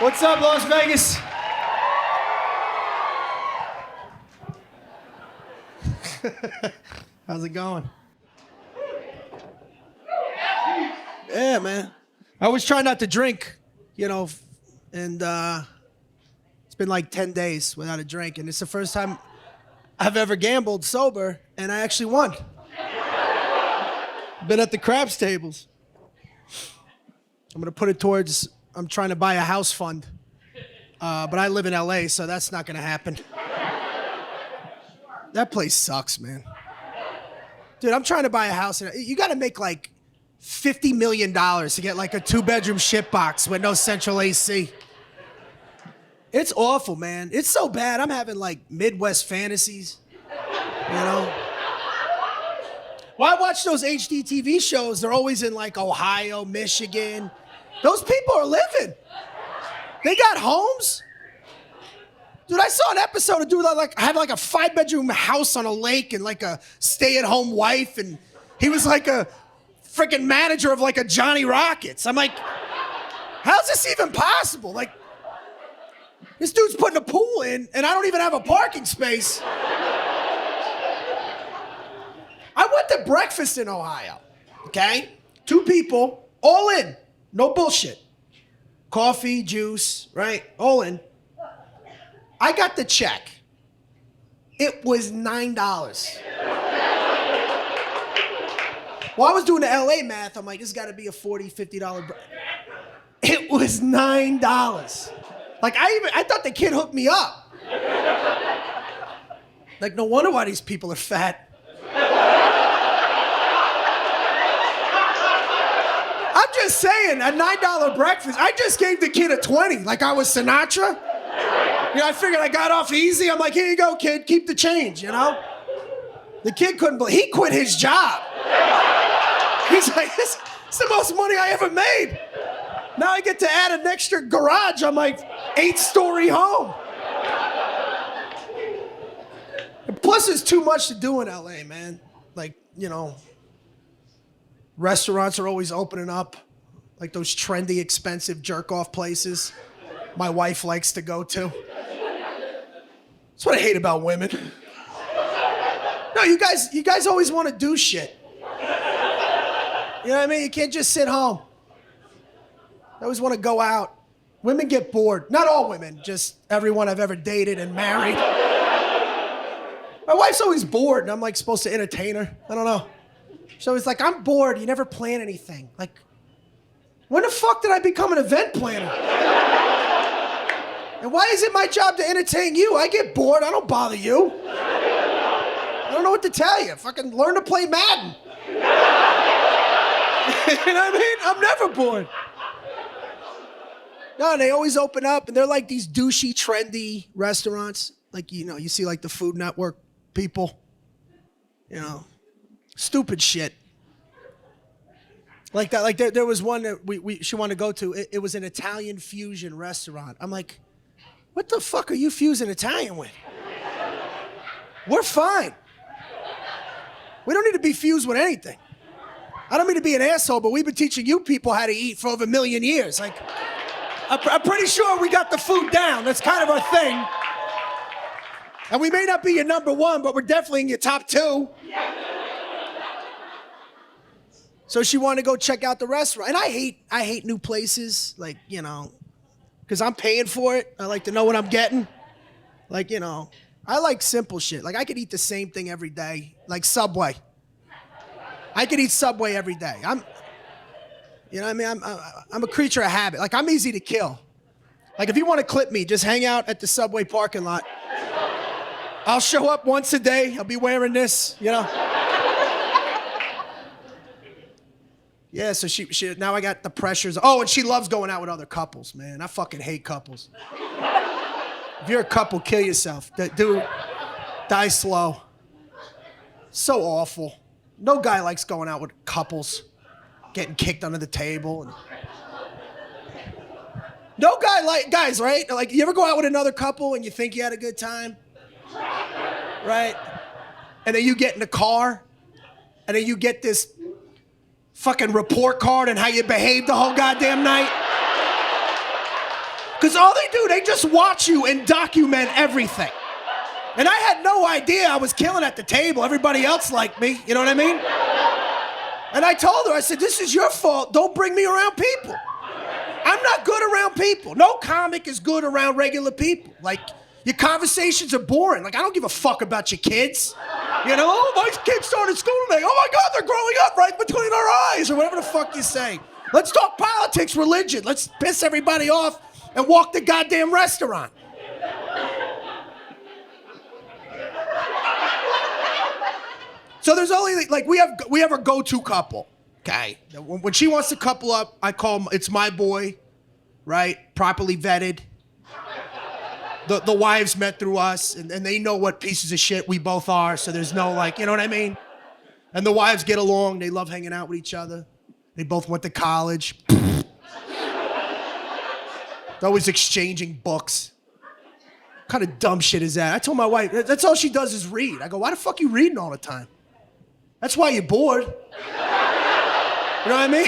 What's up, Las Vegas? How's it going? Yeah, man. I always try not to drink, and it's been like 10 days without a drink, and it's the first time I've ever gambled sober, and I actually won. Been at the craps tables. I'm gonna put it towards, I'm trying to buy a house fund, but I live in LA, so that's not gonna happen. That place sucks, man. Dude, I'm trying to buy a house, and you gotta make like $50 million to get like a 2-bedroom shitbox with no central AC. It's awful, man. It's so bad, I'm having like Midwest fantasies, Well, I watch those HD TV shows. They're always in like Ohio, Michigan. Those people are living. They got homes. Dude, I saw an episode of dude that like had like a 5-bedroom house on a lake and like a stay-at-home wife, and he was like a freaking manager of like a Johnny Rockets. I'm like, how's this even possible? Like, this dude's putting a pool in, and I don't even have a parking space. I went to breakfast in Ohio, okay? 2 people, all in, no bullshit. Coffee, juice, right? All in. I got the check. It was $9. Well, I was doing the LA math. I'm like, this has got to be a $40, $50. It was $9. Like, I thought the kid hooked me up. Like, no wonder why these people are fat. I'm just saying, a $9 breakfast, I just gave the kid a 20, like I was Sinatra. I figured I got off easy. I'm like, here you go, kid, keep the change, The kid couldn't believe, he quit his job. He's like, this is the most money I ever made. Now I get to add an extra garage on my 8-story home. And plus, there's too much to do in LA, man. Like, restaurants are always opening up. Like those trendy, expensive jerk-off places my wife likes to go to. That's what I hate about women. No, you guys always want to do shit. You know what I mean? You can't just sit home. I always want to go out. Women get bored. Not all women, just everyone I've ever dated and married. My wife's always bored, and I'm like supposed to entertain her. I don't know. She's always like, I'm bored. You never plan anything. Like, when the fuck did I become an event planner? And why is it my job to entertain you? I get bored. I don't bother you. I don't know what to tell you. Fucking learn to play Madden. You know what I mean? I'm never bored. No, they always open up, and they're like these douchey, trendy restaurants. Like, you see like the Food Network people. Stupid shit. Like that. Like there was one that she wanted to go to. It was an Italian fusion restaurant. I'm like, what the fuck are you fusing Italian with? We're fine. We don't need to be fused with anything. I don't mean to be an asshole, but we've been teaching you people how to eat for over 1 million years. Like, I'm pretty sure we got the food down. That's kind of our thing. And we may not be your number 1, but we're definitely in your top 2. So she wanted to go check out the restaurant. And I hate new places, like, because I'm paying for it. I like to know what I'm getting. Like, I like simple shit. Like, I could eat the same thing every day, like Subway. I could eat Subway every day. I'm a creature of habit. Like, I'm easy to kill. Like, if you want to clip me, just hang out at the Subway parking lot. I'll show up once a day. I'll be wearing this, Yeah, so she now I got the pressures. Oh, and she loves going out with other couples, man. I fucking hate couples. If you're a couple, kill yourself. Dude, die slow. So awful. No guy likes going out with couples, getting kicked under the table. And no guy guys, right? Like, you ever go out with another couple and you think you had a good time? Right? And then you get in the car, and then you get this fucking report card on how you behaved the whole goddamn night. Because all they do, they just watch you and document everything. And I had no idea I was killing at the table. Everybody else liked me, you know what I mean? And I told her, I said, this is your fault. Don't bring me around people. I'm not good around people. No comic is good around regular people. Like, your conversations are boring. Like, I don't give a fuck about your kids. You know, oh, my kids started school today. Oh my God, they're growing up right between our eyes, or whatever the fuck you say. Let's talk politics, religion. Let's piss everybody off and walk the goddamn restaurant. So there's only, like, we have a go-to couple, okay? When she wants to couple up, I call it's my boy, right? Properly vetted. The wives met through us, and they know what pieces of shit we both are, so there's no, like, you know what I mean? And the wives get along. They love hanging out with each other. They both went to college. They're always exchanging books. What kind of dumb shit is that? I told my wife, that's all she does is read. I go, why the fuck are you reading all the time? That's why you're bored. You know what I mean?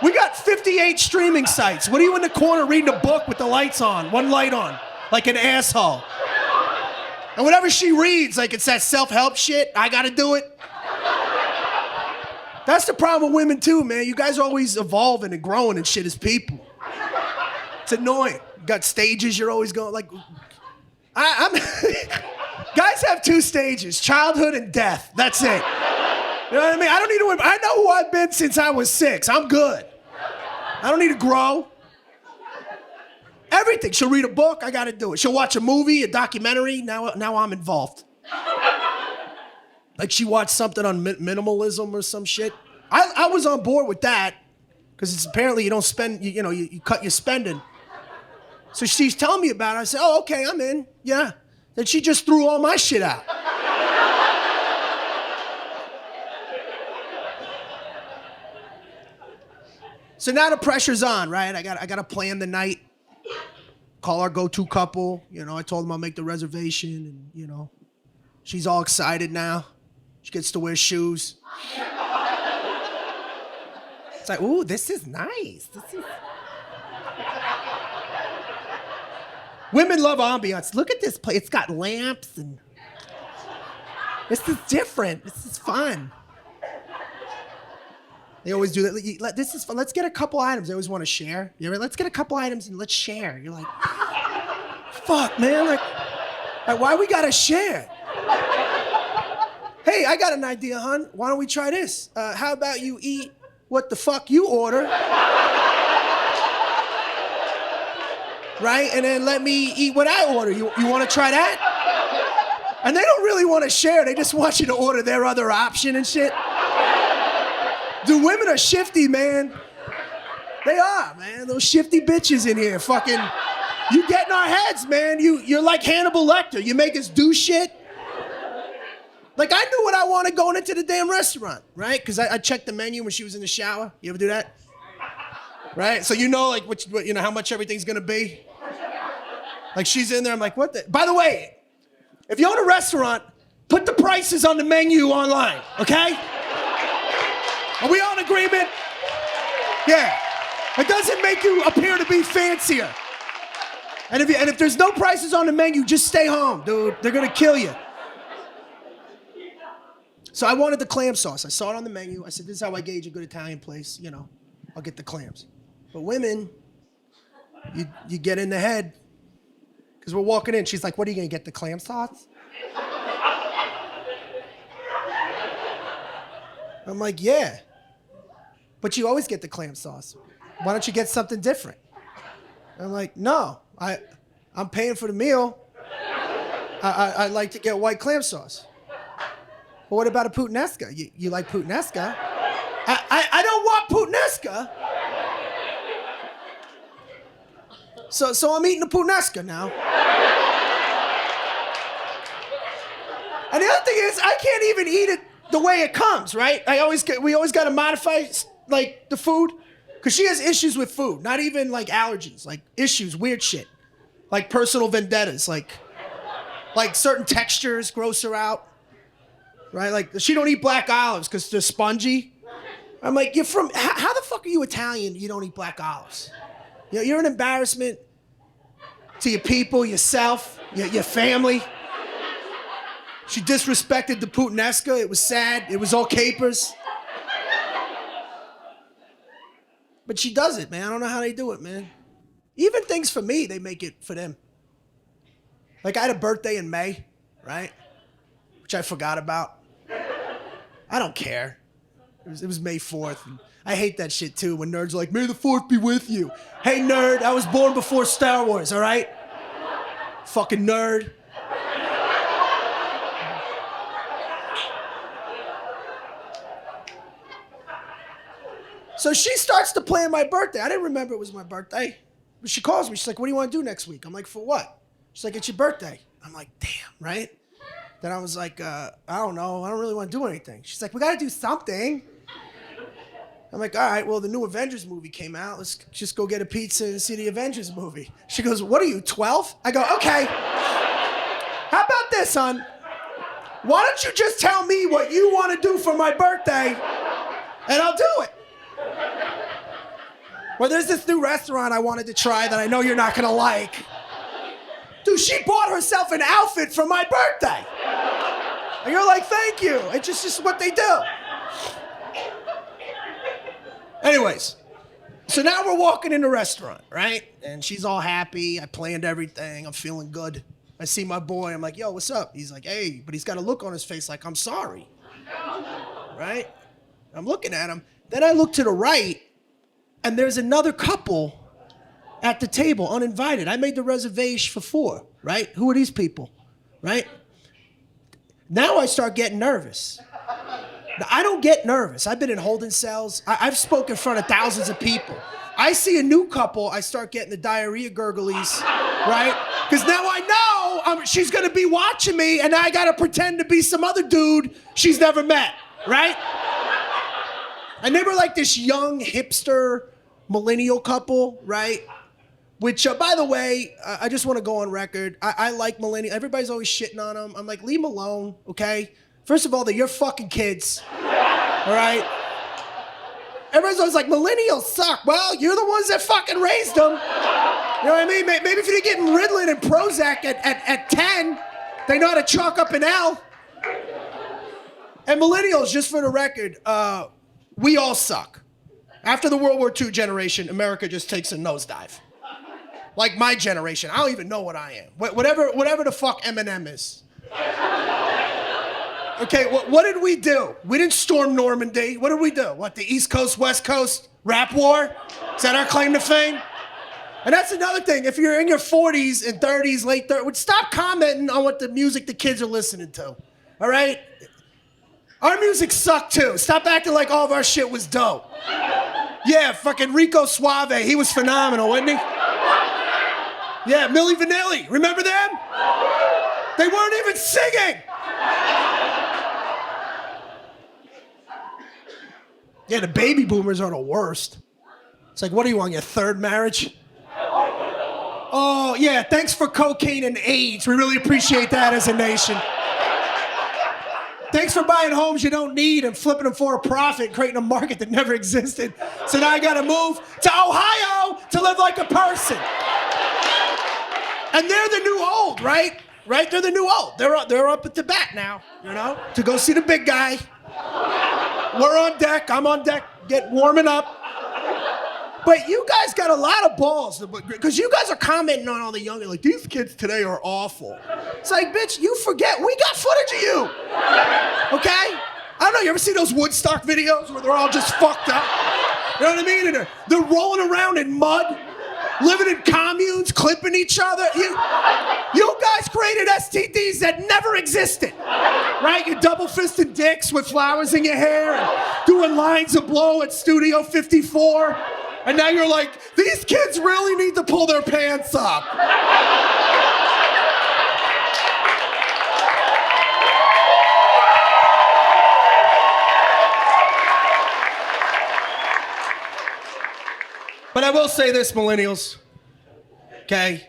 We got 58 streaming sites. What are you in the corner reading a book with the lights on, one light on, like an asshole? And whatever she reads, like it's that self-help shit, I gotta do it. That's the problem with women too, man. You guys are always evolving and growing and shit as people. It's annoying. You got stages you're always going, like, I'm guys have 2 stages, childhood and death. That's it. You know what I mean? I don't need to, I know who I've been since I was 6. I'm good. I don't need to grow. Everything. She'll read a book, I gotta do it. She'll watch a movie, a documentary, now I'm involved. Like she watched something on minimalism or some shit. I was on board with that, because it's apparently you don't spend, you cut your spending. So she's telling me about it. I said, oh, okay, I'm in, yeah. Then she just threw all my shit out. So now the pressure's on, right? I got to plan the night, call our go-to couple. I told them I'll make the reservation, and she's all excited now. She gets to wear shoes. It's like, ooh, this is nice. Women love ambiance. Look at this place. It's got lamps, and this is different. This is fun. They always do that. This is fun. Let's get a couple items. They always want to share. Let's get a couple items and let's share. You're like, fuck, man. Like why we gotta share? Hey, I got an idea, hon. Why don't we try this? How about you eat what the fuck you order? Right? And then let me eat what I order. You want to try that? And they don't really want to share. They just want you to order their other option and shit. Dude, women are shifty, man. They are, man. Those shifty bitches in here. Fucking, you get in our heads, man. You're like Hannibal Lecter. You make us do shit. Like, I knew what I wanted going into the damn restaurant, right? Because I checked the menu when she was in the shower. You ever do that? Right? So like, how much everything's gonna be. Like, she's in there, I'm like, what the? By the way, if you own a restaurant, put the prices on the menu online, okay? Are we all in agreement? Yeah. It doesn't make you appear to be fancier. And if there's no prices on the menu, just stay home, dude. They're gonna kill you. So I wanted the clam sauce. I saw it on the menu. I said, this is how I gauge a good Italian place. I'll get the clams. But women, you get in the head. Because we're walking in. She's like, what are you going to get, the clam sauce? I'm like, yeah. But you always get the clam sauce. Why don't you get something different? I'm like, no. I'm paying for the meal. I'd like to get white clam sauce. But what about a puttanesca? You like puttanesca? I don't want puttanesca. So I'm eating a puttanesca now. And the other thing is, I can't even eat it the way it comes, right? We always got to modify, like, the food. Because she has issues with food. Not even, like, allergies. Like, issues, weird shit. Like, personal vendettas. Like certain textures gross her out. Right? Like, she don't eat black olives because they're spongy. I'm like, how the fuck are you Italian? You don't eat black olives. You're an embarrassment. to your people, yourself, your family. She disrespected the Puttanesca. It was sad. It was all capers. But she does it, man. I don't know how they do it, man. Even things for me, they make it for them. Like I had a birthday in May, right? Which I forgot about. I don't care. It was May 4th. And I hate that shit too when nerds are like, May the 4th be with you. Hey nerd, I was born before Star Wars, all right? Fucking nerd. So she starts to plan my birthday. I didn't remember it was my birthday. But she calls me. She's like, what do you want to do next week? I'm like, for what? She's like, it's your birthday. I'm like, damn, right? Then I was like, I don't know. I don't really want to do anything. She's like, we got to do something. I'm like, all right, well, the new Avengers movie came out. Let's just go get a pizza and see the Avengers movie. She goes, what are you, 12? I go, okay. How about this, hon? Why don't you just tell me what you want to do for my birthday, and I'll do it. Well, there's this new restaurant I wanted to try that I know you're not gonna like. Dude, she bought herself an outfit for my birthday. And you're like, thank you. It's just what they do. Anyways, so now we're walking in the restaurant, right? And she's all happy. I planned everything. I'm feeling good. I see my boy. I'm like, yo, what's up? He's like, hey, but he's got a look on his face like, I'm sorry. Right? I'm looking at him. Then I look to the right, and there's another couple at the table, uninvited. I made the reservation for 4, right? Who are these people, right? Now I start getting nervous. Now, I don't get nervous. I've been in holding cells. I've spoken in front of thousands of people. I see a new couple, I start getting the diarrhea gurglies, right? Because now I know she's gonna be watching me, and I gotta pretend to be some other dude she's never met, right? And they were like this young hipster millennial couple, right? Which, by the way, I just want to go on record. I like millennials. Everybody's always shitting on them. I'm like, leave them alone, okay? First of all, they're your fucking kids, all right? Everybody's always like, millennials suck. Well, you're the ones that fucking raised them. You know what I mean? Maybe if you're getting Ritalin and Prozac at 10, they know how to chalk up an L. And millennials, just for the record, we all suck. After the World War II generation, America just takes a nosedive. Like my generation, I don't even know what I am. Whatever the fuck Eminem is. Okay, what did we do? We didn't storm Normandy. What did we do? What, the East Coast, West Coast rap war? Is that our claim to fame? And that's another thing. If you're in your 40s and 30s, late 30s, stop commenting on what the music the kids are listening to. All right? Our music sucked too. Stop acting like all of our shit was dope. Yeah, fucking Rico Suave, he was phenomenal, wasn't he? Yeah, Milli Vanilli, remember them? They weren't even singing. Yeah, the baby boomers are the worst. It's like, what are you on, your 3rd marriage? Oh, yeah, thanks for cocaine and AIDS. We really appreciate that as a nation. Thanks for buying homes you don't need and flipping them for a profit, creating a market that never existed. So now I gotta move to Ohio to live like a person. And they're the new old, right? Right? They're the new old. They're up at the bat now, you know, to go see the big guy. We're on deck. I'm on deck, warming up. But you guys got a lot of balls, because you guys are commenting on all the younger, like, these kids today are awful. It's like, bitch, you forget, we got footage of you, okay? I don't know, you ever see those Woodstock videos where they're all just fucked up? You know what I mean? And they're rolling around in mud, living in communes, clipping each other. You guys created STDs that never existed, right? You double-fisted dicks with flowers in your hair and doing lines of blow at Studio 54. And now you're like, these kids really need to pull their pants up. But I will say this, millennials, okay?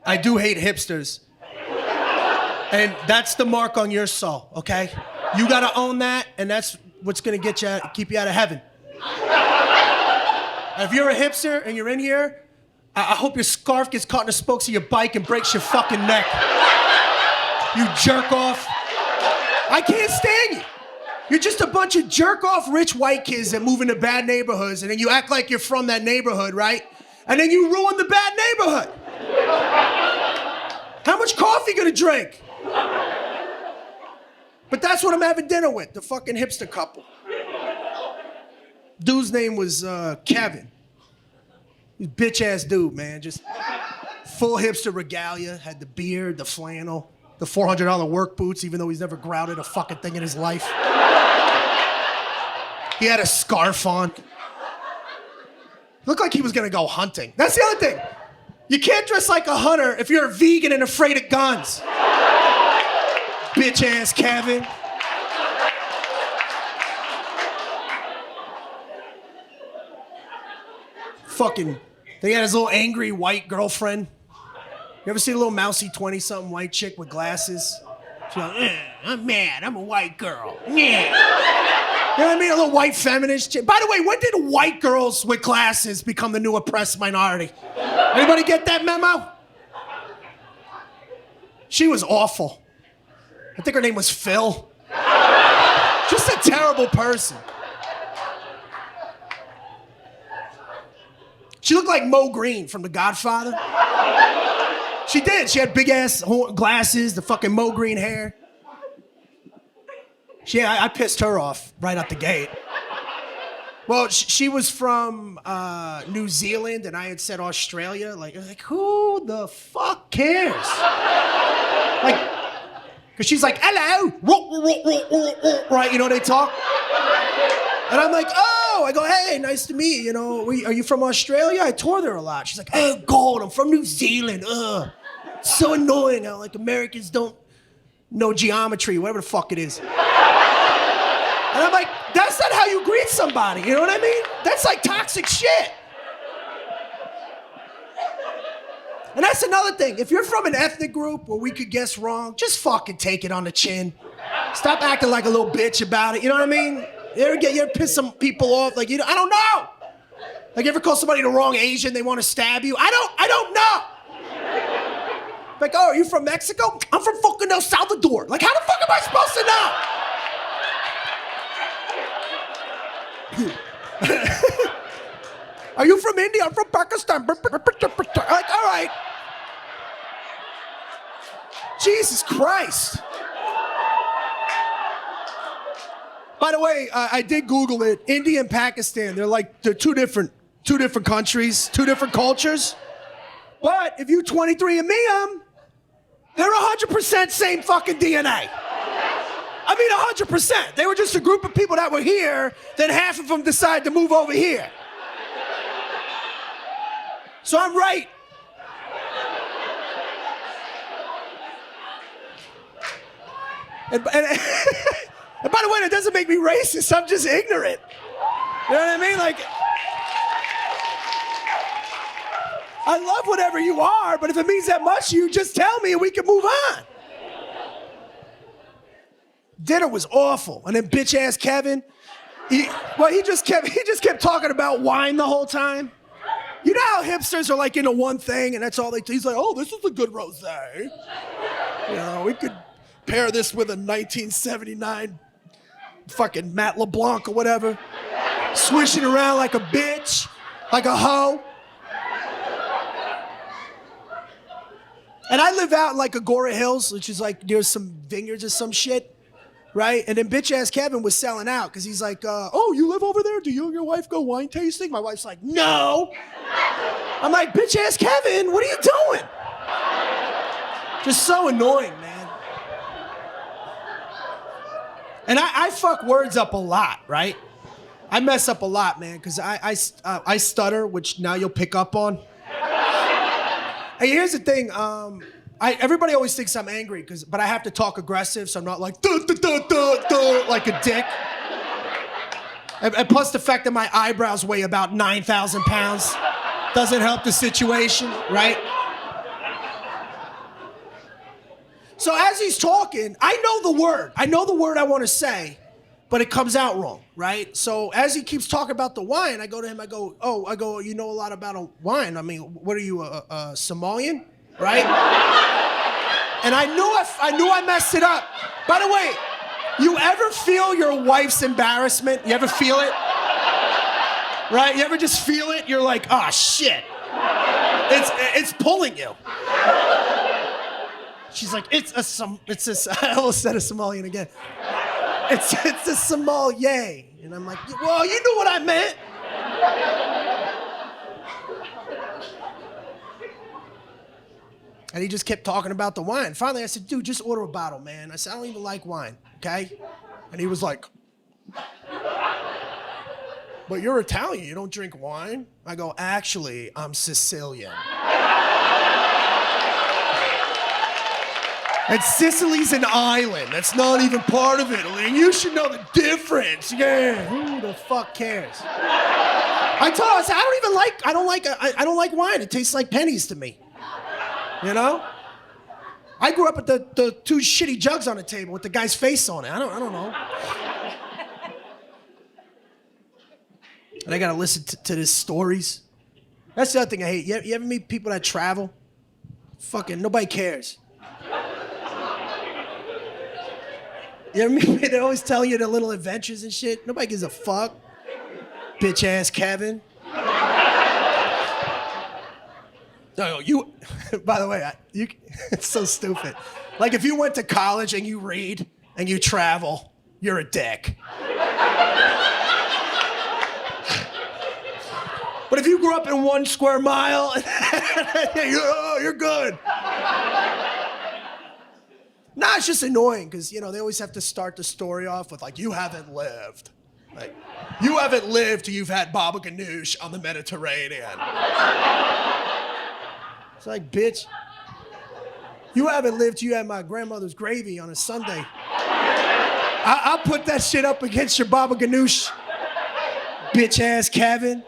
I do hate hipsters. And that's the mark on your soul, okay? You gotta own that, and that's what's gonna keep you out of heaven. If you're a hipster and you're in here, I hope your scarf gets caught in the spokes of your bike and breaks your fucking neck. You jerk off. I can't stand you. You're just a bunch of jerk off rich white kids that move into bad neighborhoods and then you act like you're from that neighborhood, right? And then you ruin the bad neighborhood. How much coffee you gonna drink? But that's what I'm having dinner with, the fucking hipster couple. Dude's name was Kevin. He's a bitch ass dude, man. Just full hipster regalia, had the beard, the flannel, the $400 work boots, even though he's never grouted a fucking thing in his life. He had a scarf on. Looked like he was gonna go hunting. That's the other thing. You can't dress like a hunter if you're a vegan and afraid of guns. Bitch ass Kevin. Fucking, they had his little angry white girlfriend. You ever see a little mousy 20-something white chick with glasses? She's like, I'm mad, I'm a white girl. Yeah. You know what I mean? A little white feminist chick. By the way, when did white girls with glasses become the new oppressed minority? Anybody get that memo? She was awful. I think her name was Phil. Just a terrible person. She looked like Mo Green from The Godfather. She did. She had big ass glasses, the fucking Mo Green hair. I pissed her off right out the gate. Well, she was from New Zealand, and I had said Australia. Like, who the fuck cares? Like, because she's like, hello, right? You know, they talk. And I'm like, oh, I go, hey, nice to meet you. You know, are you from Australia? I toured there a lot. She's like, oh, God, I'm from New Zealand. Ugh, so annoying how like Americans don't know geometry, whatever the fuck it is. And I'm like, that's not how you greet somebody, you know what I mean? That's like toxic shit. And that's another thing. If you're from an ethnic group where we could guess wrong, just fucking take it on the chin. Stop acting like a little bitch about it, you know what I mean? You ever piss some people off? Like, I don't know. Like, you ever call somebody the wrong Asian, they want to stab you? I don't know. Like, oh, are you from Mexico? I'm from fucking El Salvador. Like, how the fuck am I supposed to know? Are you from India? I'm from Pakistan. Like, all right. Jesus Christ. By the way, I did Google it. India and Pakistan, they're two different countries, two different cultures. But if you 23andMe them, they're 100% same fucking DNA. I mean, 100%. They were just a group of people that were here, then half of them decided to move over here. So I'm right. And by the way, that doesn't make me racist. I'm just ignorant. You know what I mean? Like, I love whatever you are, but if it means that much to you, just tell me and we can move on. Dinner was awful. And then bitch ass Kevin, he just kept talking about wine the whole time. You know how hipsters are like into one thing and that's all they do? He's like, oh, this is a good rosé. You know, we could pair this with a 1979 fucking Matt LeBlanc or whatever. Swishing around like a bitch, like a hoe. And I live out in like Agora Hills, which is like near some vineyards or some shit, right? And then bitch ass Kevin was selling out because he's like, oh, you live over there? Do you and your wife go wine tasting? My wife's like, no. I'm like, bitch ass Kevin, what are you doing? Just so annoying, man. And I fuck words up a lot, right? I mess up a lot, man, because I stutter, which now you'll pick up on. Hey, here's the thing. Everybody always thinks I'm angry, but I have to talk aggressive, so I'm not like, duh, duh, duh, duh, duh, like a dick. And plus the fact that my eyebrows weigh about 9,000 pounds doesn't help the situation, right? So as he's talking, I know the word I want to say, but it comes out wrong, right? So as he keeps talking about the wine, I go to him, I go, you know a lot about a wine. I mean, what are you, a Somalian, right? And I knew I messed it up. By the way, you ever feel your wife's embarrassment? You ever feel it? Right? You ever just feel it? You're like, oh shit. It's pulling you. She's like, I almost said a Somalian again. It's a sommelier. And I'm like, well, you knew what I meant. And he just kept talking about the wine. Finally, I said, dude, just order a bottle, man. I said, I don't even like wine, okay? And he was like, but you're Italian, you don't drink wine? I go, actually, I'm Sicilian. And Sicily's an island. That's not even part of Italy. And you should know the difference. Yeah, who the fuck cares? I told him, I said, I don't like wine. It tastes like pennies to me. You know? I grew up with the two shitty jugs on the table with the guy's face on it. I don't know. And I gotta listen to his stories. That's the other thing I hate. You ever meet people that travel? Fucking nobody cares. You ever meet, they always tell you their little adventures and shit. Nobody gives a fuck. Bitch ass Kevin. No, you, by the way, it's so stupid. Like if you went to college and you read and you travel, you're a dick. But if you grew up in 1 square mile, you're good. Nah, it's just annoying because, you know, they always have to start the story off with like, you haven't lived. Like, you haven't lived till you've had baba ganoush on the Mediterranean. It's like, bitch, you haven't lived till you had my grandmother's gravy on a Sunday. I'll put that shit up against your baba ganoush, bitch ass Kevin.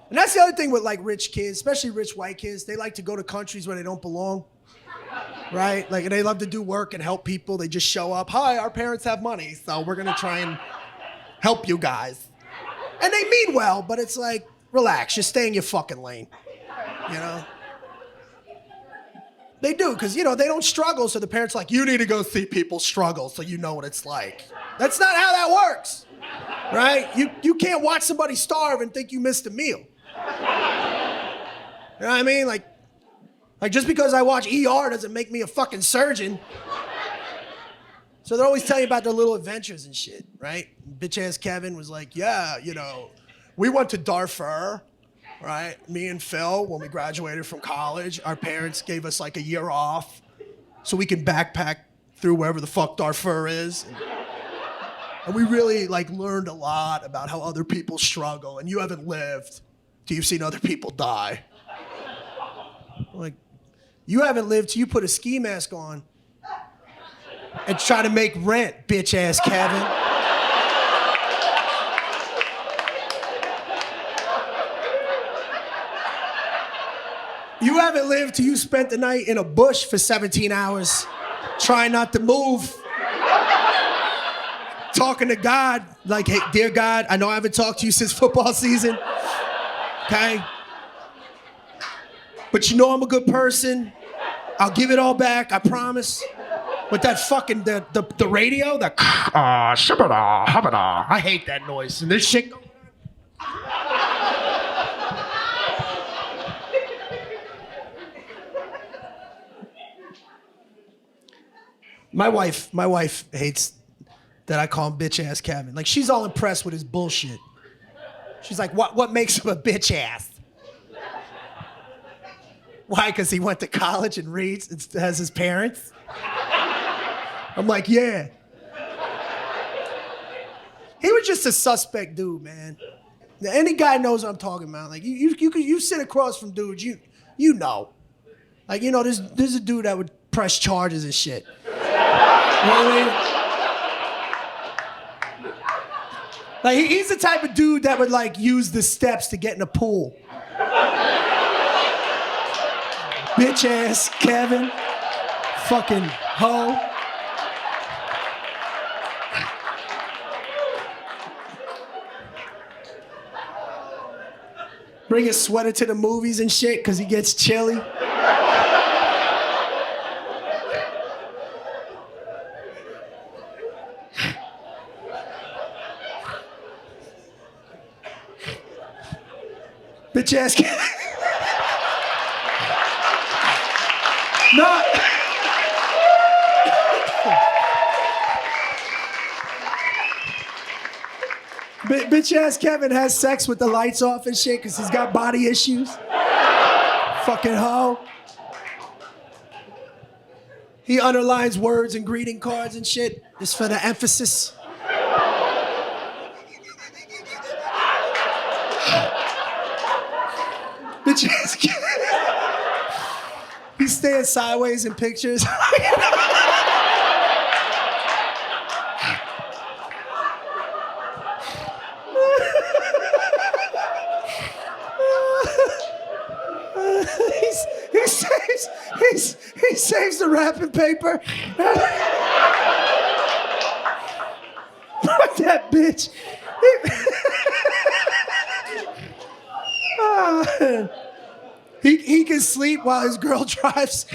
And that's the other thing with like rich kids, especially rich white kids. They like to go to countries where they don't belong, right? Like they love to do work and help people. They just show up. Hi, our parents have money, so we're gonna try and help you guys. And they mean well, but it's like, relax, just stay in your fucking lane, you know? They do, because, you know, they don't struggle, so the parents are like, you need to go see people struggle so you know what it's like. That's not how that works, right? You can't watch somebody starve and think you missed a meal. You know what I mean? Like just because I watch ER doesn't make me a fucking surgeon. So they're always telling you about their little adventures and shit, right? Bitch ass Kevin was like, yeah, you know, we went to Darfur, right? Me and Phil, when we graduated from college, our parents gave us like a year off so we can backpack through wherever the fuck Darfur is. And we really like learned a lot about how other people struggle, and you haven't lived till you've seen other people die. Like, you haven't lived till you put a ski mask on and try to make rent, bitch ass Kevin. You haven't lived till you spent the night in a bush for 17 hours trying not to move. Talking to God, like, hey, dear God, I know I haven't talked to you since football season, okay? But you know I'm a good person. I'll give it all back, I promise. With that fucking, the radio, the shabada, habada. I hate that noise. And this shit. My wife hates that I call him bitch ass Kevin. Like, she's all impressed with his bullshit. She's like, what makes him a bitch ass? Why? Because he went to college and reads and has his parents? I'm like, yeah. He was just a suspect dude, man. Now, any guy knows what I'm talking about. Like, you sit across from dudes, you know. Like, you know, there's a dude that would press charges and shit. You know what I mean? Like, he's the type of dude that would, like, use the steps to get in a pool. Bitch ass Kevin. Fucking hoe. Bring his sweater to the movies and shit because he gets chilly. Bitch ass. No. Bitch ass Kevin has sex with the lights off and shit because he's got body issues. Fucking hoe. He underlines words and greeting cards and shit just for the emphasis. Bitch ass Kevin. He's staying sideways in pictures. He saves the wrapping paper. Fuck that bitch. He can sleep while his girl drives.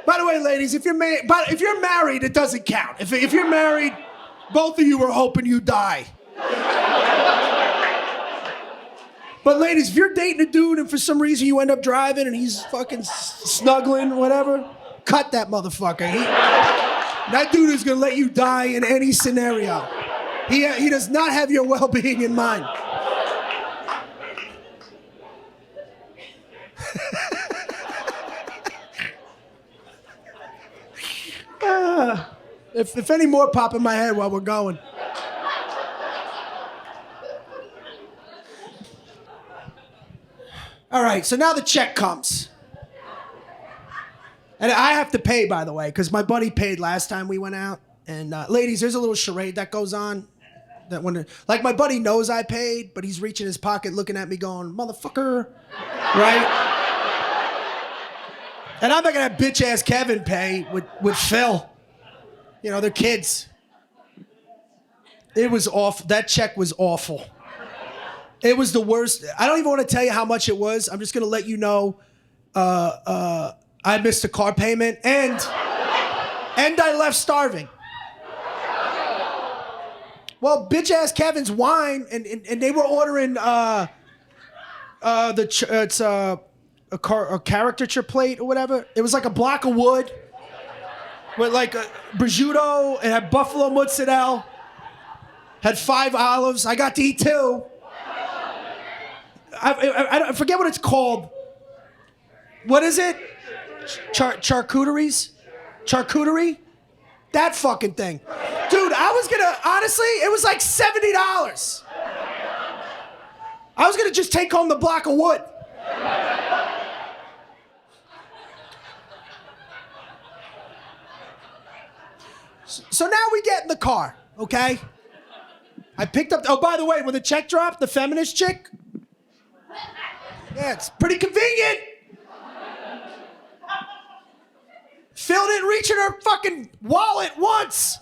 By the way, ladies, if you're married, it doesn't count. If you're married, both of you are hoping you die. But ladies, if you're dating a dude and for some reason you end up driving and he's fucking snuggling, whatever, cut that motherfucker. That dude is gonna let you die in any scenario. He does not have your well-being in mind. If any more pop in my head while we're going. All right, so now the check comes. And I have to pay, by the way, because my buddy paid last time we went out. And ladies, there's a little charade that goes on. That when, like, my buddy knows I paid, but he's reaching his pocket looking at me going, motherfucker, right? And I'm not gonna have bitch-ass Kevin pay with Phil. You know, they're kids. It was awful. That check was awful. It was the worst. I don't even want to tell you how much it was. I'm just gonna let you know I missed a car payment and I left starving. Well, bitch-ass Kevin's wine, and they were ordering it's a caricature plate or whatever. It was like a block of wood with like a prosciutto. It had buffalo mozzarella. Had 5 olives. I got to eat 2. I forget what it's called. What is it? Charcuteries? Charcuterie? That fucking thing. Dude, I was gonna, honestly, it was like $70. I was gonna just take home the block of wood. So now we get in the car, okay? I picked up, oh, by the way, when the check dropped, the feminist chick, yeah, it's pretty convenient. Phil didn't reach in her fucking wallet once.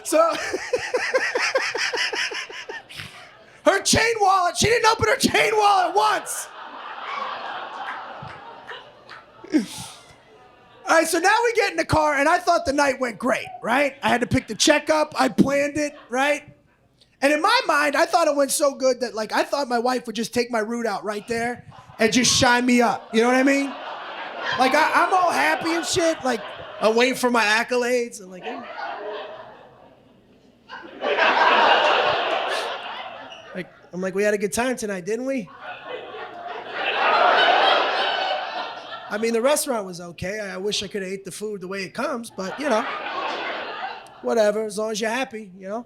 So, her chain wallet, she didn't open her chain wallet once. All right, so now we get in the car, and I thought the night went great, right? I had to pick the check up. I planned it, right? And in my mind, I thought it went so good that, like, I thought my wife would just take my root out right there and just shine me up. You know what I mean? Like, I'm all happy and shit. Like, I'm waiting for my accolades. I'm like, eh. I'm like, we had a good time tonight, didn't we? I mean, the restaurant was okay. I wish I could have ate the food the way it comes, but, you know, whatever, as long as you're happy, you know?